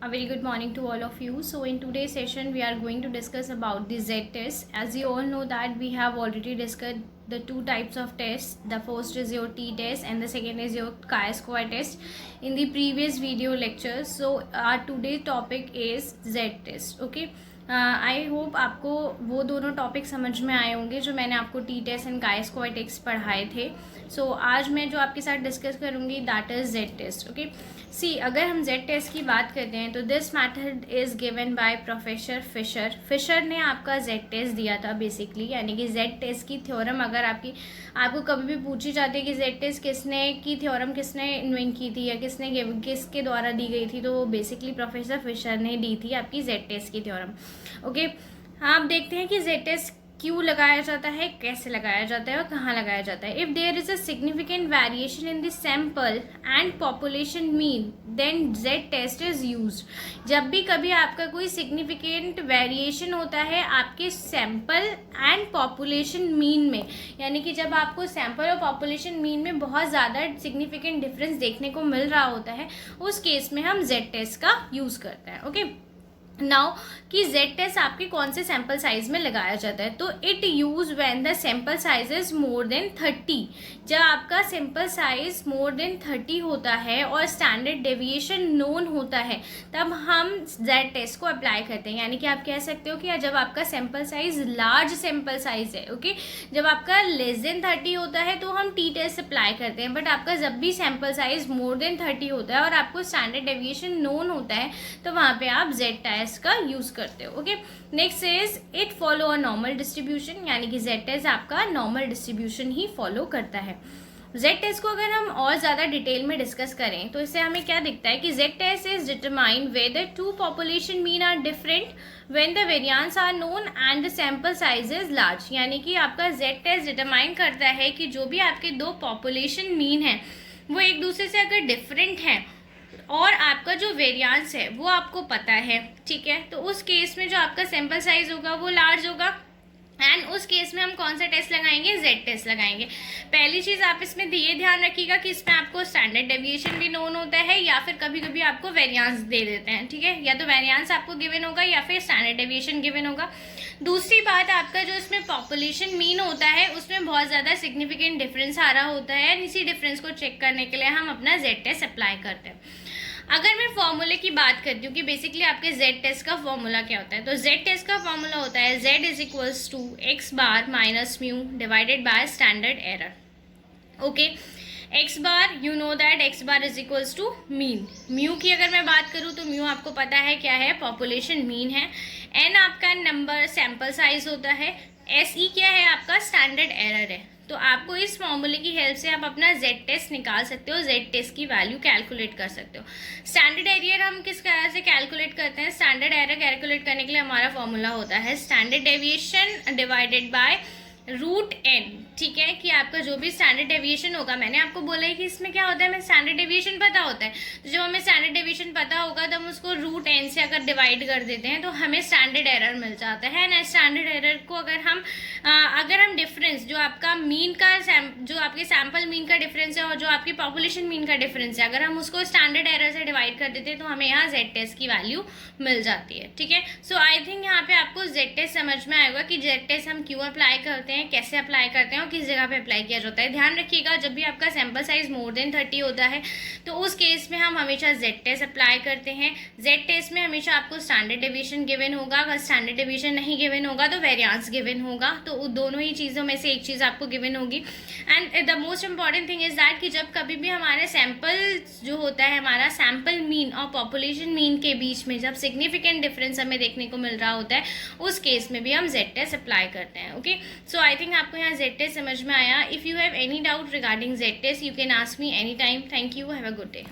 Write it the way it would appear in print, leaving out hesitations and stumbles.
A very good morning to all of you. So in today's session we are going to discuss about the Z test. As you all know that we have already discussed the two types of tests. The first is your T test and the second is your chi-square test in the previous video lectures. So our today's topic is Z test. Okay. I hope आपको वो दोनों topic समझ में आए होंगे जो मैंने आपको T test and chi-square test पढ़ाए थे. सो आज मैं जो आपके साथ डिस्कस करूँगी that is Z test. Okay, see अगर हम जेड टेस्ट की बात करते हैं तो this method is given by professor Fisher ने आपका जेड टेस्ट दिया था बेसिकली. यानी कि जेड टेस्ट की थ्योरम अगर आपको कभी भी पूछी जाती है कि जेड टेस्ट की थ्योरम किसने इन्वेंट की थी या किसके द्वारा दी गई थी, तो बेसिकली प्रोफेसर फिशर ने दी थी आपकी जेड टेस्ट की थ्योरम. ओके, आप देखते हैं कि जेड टेस्ट क्यों लगाया जाता है, कैसे लगाया जाता है और कहाँ लगाया जाता है. If there is a significant variation in the sample and population mean then Z test is used. जब भी कभी आपका कोई सिग्निफिकेंट वेरिएशन होता है आपके सैम्पल एंड पॉपुलेशन मीन में, यानी कि जब आपको सैम्पल और पॉपुलेशन मीन में बहुत ज़्यादा सिग्निफिकेंट डिफरेंस देखने को मिल रहा होता है, उस केस में हम जेड टेस्ट का यूज़ करते हैं. ओके, नाउ कि जेड टेस्ट आपके कौन से सैम्पल साइज में लगाया जाता है, तो it use when the sample size is more than 30. जब आपका सैम्पल साइज मोर देन 30 होता है और स्टैंडर्ड डेविएशन नोन होता है तब हम जेड टेस्ट को अप्लाई करते हैं. यानी कि आप कह सकते हो कि जब आपका sample size large sample size है, ओके, जब आपका लेस देन 30 होता है तो हम टी टेस्ट अप्लाई करते हैं. बट आपका जब भी सैम्पल साइज मोर देन 30 होता है और आपको स्टैंडर्ड डेविएशन नोन होता है तो वहाँ पे आप जेड टेस्ट का यूज करते हो. Okay, next is it follow a normal distribution. यानी कि जेड टेस्ट आपका नॉर्मल डिस्ट्रीब्यूशन ही फॉलो करता है. जेड टेस्ट को अगर हम और ज़्यादा डिटेल में डिस्कस करें तो इससे हमें क्या दिखता है कि Z test is determined whether two population mean are different when the variance are known and the sample size is large. यानी कि आपका जेड टेस्ट डिटरमाइन करता है कि जो भी आपके दो पॉपुलेशन मीन है वो एक दूसरे से अगर डिफरेंट हैं और आपका जो वेरिएंस है वो आपको पता है, ठीक है, तो उस केस में जो आपका सैम्पल साइज होगा वो लार्ज होगा एंड उस केस में हम कौन सा टेस्ट लगाएंगे, जेड टेस्ट लगाएंगे. पहली चीज़ आप इसमें ये ध्यान रखिएगा कि इसमें आपको स्टैंडर्ड डेविएशन भी नोन होता है या फिर कभी कभी आपको वेरिएंस दे देते हैं, ठीक है, या तो वेरिएंस आपको गिवन होगा या फिर स्टैंडर्ड डेविएशन गिवन होगा. दूसरी बात, आपका जो इसमें पॉपुलेशन मीन होता है उसमें बहुत ज़्यादा सिग्निफिकेंट डिफरेंस आ रहा होता है एंड इसी डिफरेंस को चेक करने के लिए हम अपना जेड टेस्ट अप्लाई करते हैं. अगर मैं फॉर्मूले की बात करती हूँ कि बेसिकली आपके जेड टेस्ट का फॉर्मूला क्या होता है, तो जेड टेस्ट का फॉर्मूला होता है Z is equals to X bar minus mu divided by standard error. Okay, X bar you know that X bar is equals to mean. Mu की अगर मैं बात करूँ तो म्यू आपको पता है क्या है, पॉपुलेशन मीन है. एन आपका नंबर सैम्पल साइज होता है. एस ई क्या है, आपका स्टैंडर्ड एरर है. तो आपको इस फॉर्मूले की हेल्प से आप अपना जेड टेस्ट निकाल सकते हो, जेड टेस्ट की वैल्यू कैलकुलेट कर सकते हो. स्टैंडर्ड एरर हम किस तरह से कैलकुलेट करते हैं, स्टैंडर्ड एरर कैलकुलेट करने के लिए हमारा फॉर्मूला होता है standard deviation divided by root N. ठीक है, कि आपका जो भी स्टैंडर्ड डेविएशन होगा, मैंने आपको बोला है कि इसमें क्या होता है, हमें स्टैंडर्ड डेविएशन पता होता है, तो जब हमें स्टैंडर्ड डेविएशन पता होगा तो हम उसको रूट एन से अगर डिवाइड कर देते हैं तो हमें स्टैंडर्ड एरर मिल जाता है ना. स्टैंडर्ड एरर को अगर हम डिफरेंस जो आपका मीन का जो आपके सैम्पल मीन का डिफरेंस है और जो आपकी पॉपुलेशन मीन का डिफरेंस है, अगर हम उसको स्टैंडर्ड एरर से डिवाइड कर देते हैं तो हमें यहाँ जेड टेस्ट की वैल्यू मिल जाती है. ठीक है, सो आई थिंक यहाँ पे आपको जेड टेस्ट समझ में आएगा कि जेड टेस्ट हम क्यों अप्लाई करते हैं, कैसे अप्लाई करते हैं और किस जगह पे अप्लाई किया जाता है. ध्यान रखिएगा, जब भी आपका सैम्पल साइज मोर देन 30 होता है तो उस केस में हम हमेशा जेड टेस्ट अप्लाई करते हैं. जेड टेस्ट में हमेशा आपको स्टैंडर्ड डेविएशन गिवन होगा, अगर स्टैंडर्ड डेविएशन नहीं गिवन होगा तो वेरिएंस गिवन होगा, तो दोनों ही चीज़ों में से एक चीज़ आपको गिवन होगी. And the most important thing is that कि जब कभी भी हमारे सैम्पल जो होता है, हमारा सैम्पल मीन और पॉपुलेशन मीन के बीच में जब सिग्निफिकेंट डिफरेंस हमें देखने को मिल रहा होता है उस केस में भी हम जेड टेस्ट अप्लाई करते हैं. ओके, सो आई थिंक आपको यहाँ जेड टेस्ट समझ में आया. If you have any doubt regarding Z test you can ask me any time. Thank you, have a good day.